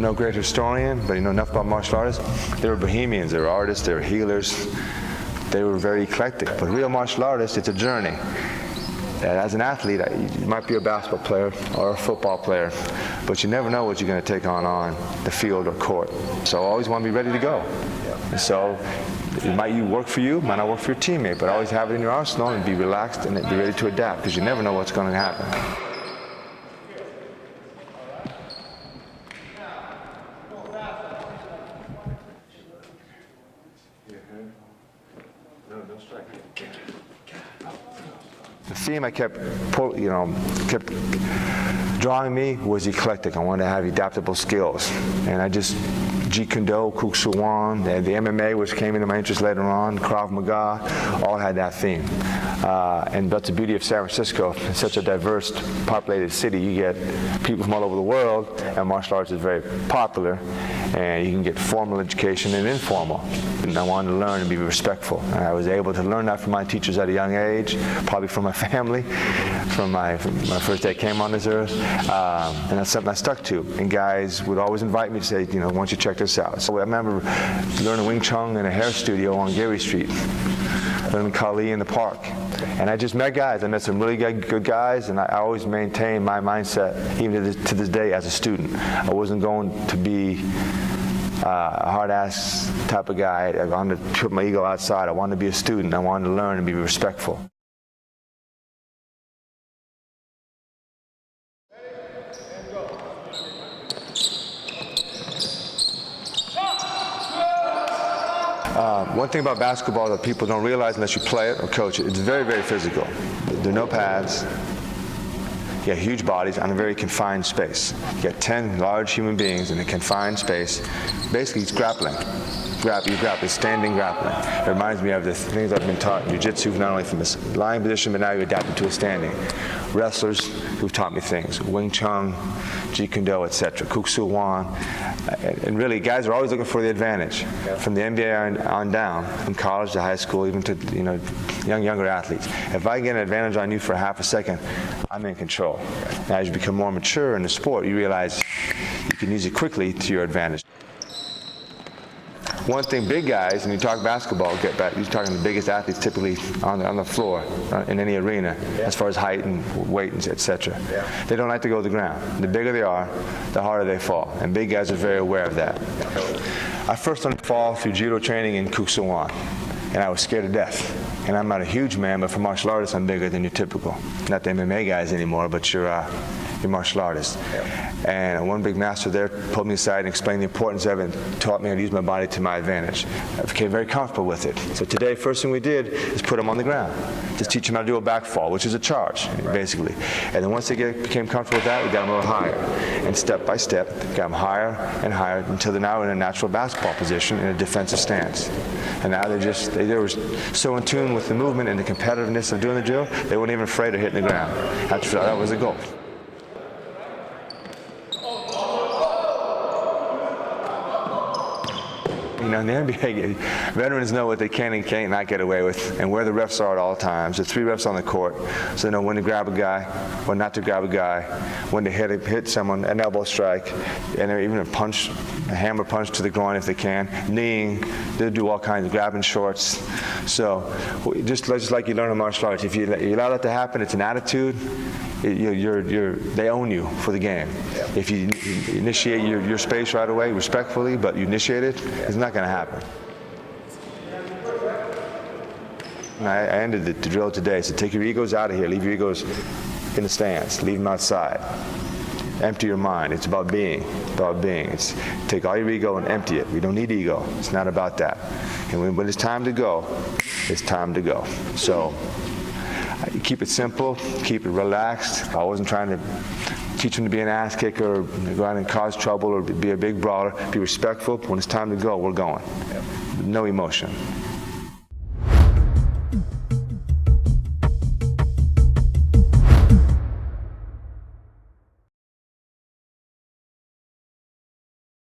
no great historian, but you know enough about martial artists. They were bohemians, they were artists, they were healers. They were very eclectic. But real martial artists, it's a journey. And as an athlete, you might be a basketball player or a football player, but you never know what you're going to take on the field or court. So I always want to be ready to go. And so it might work for you, might not work for your teammate, but always have it in your arsenal and be relaxed and be ready to adapt, because you never know what's going to happen. The theme I kept drawing me was eclectic. I wanted to have adaptable skills, and I just Jeet Kune Do, Kuk Sool, the MMA, which came into my interest later on, Krav Maga, all had that theme. And that's the beauty of San Francisco. It's such a diverse, populated city. You get people from all over the world, and martial arts is very popular. And you can get formal education and informal. And I wanted to learn and be respectful. And I was able to learn that from my teachers at a young age, probably from my family, from my first day I came on this earth. And that's something I stuck to. And guys would always invite me to say, you know, why don't you check this out? So I remember learning Wing Chun in a hair studio on Geary Street, learning Kali in the park. And I just met guys. I met some really good guys, and I always maintained my mindset, even to this day, as a student. I wasn't going to be a hard-ass type of guy. I wanted to put my ego outside. I wanted to be a student. I wanted to learn and be respectful. One thing about basketball that people don't realize unless you play it or coach it, it's very, very physical. There are no pads. You got huge bodies on a very confined space. You got 10 large human beings in a confined space. Basically, it's grappling. Grappling, standing grappling. It reminds me of the things I've been taught in jiu-jitsu, not only from this lying position, but now you adapt it to a standing. Wrestlers who've taught me things, Wing Chun, Jeet Kune Do, etc., Kuk Sool. And really, guys are always looking for the advantage. From the NBA on down, from college to high school, even to younger athletes. If I get an advantage on you for half a second, I'm in control. Now, as you become more mature in the sport, you realize you can use it quickly to your advantage. One thing, big guys, when you talk basketball, you're talking the biggest athletes typically on the floor in any arena, as far as height and weight, etc. They don't like to go to the ground. The bigger they are, the harder they fall, and big guys are very aware of that. I first learned to fall through judo training in Kuk Sool, and I was scared to death. And I'm not a huge man, but for martial artists, I'm bigger than your typical. Not the MMA guys anymore, but your martial artists. And one big master there pulled me aside and explained the importance of it and taught me how to use my body to my advantage. I became very comfortable with it. So today, first thing we did is put them on the ground. Just teach them how to do a back fall, which is a charge, basically. And then once they became comfortable with that, we got them a little higher. And step by step, got them higher and higher until they're now in a natural basketball position in a defensive stance. And now they were so in tune with the movement and the competitiveness of doing the drill, they weren't even afraid of hitting the ground. That was the goal. You know, in the NBA, veterans know what they can and can't not get away with, and where the refs are at all times. There's 3 refs on the court, so they know when to grab a guy, when not to grab a guy, when to hit someone, an elbow strike, and even a hammer punch to the groin if they can, kneeing. They do all kinds of grabbing shorts. So just like you learn in martial arts, if you allow that to happen, it's an attitude. They own you for the game. If you initiate your space right away, respectfully, but you initiate it, it's not going to happen. And I ended the drill today. So take your egos out of here. Leave your egos in the stands. Leave them outside. Empty your mind. It's about being. It's take all your ego and empty it. We don't need ego. It's not about that. And when it's time to go, it's time to go. So keep it simple, keep it relaxed. I wasn't trying to teach them to be an ass kicker or go out and cause trouble or be a big brawler. Be respectful. When it's time to go, we're going. No emotion.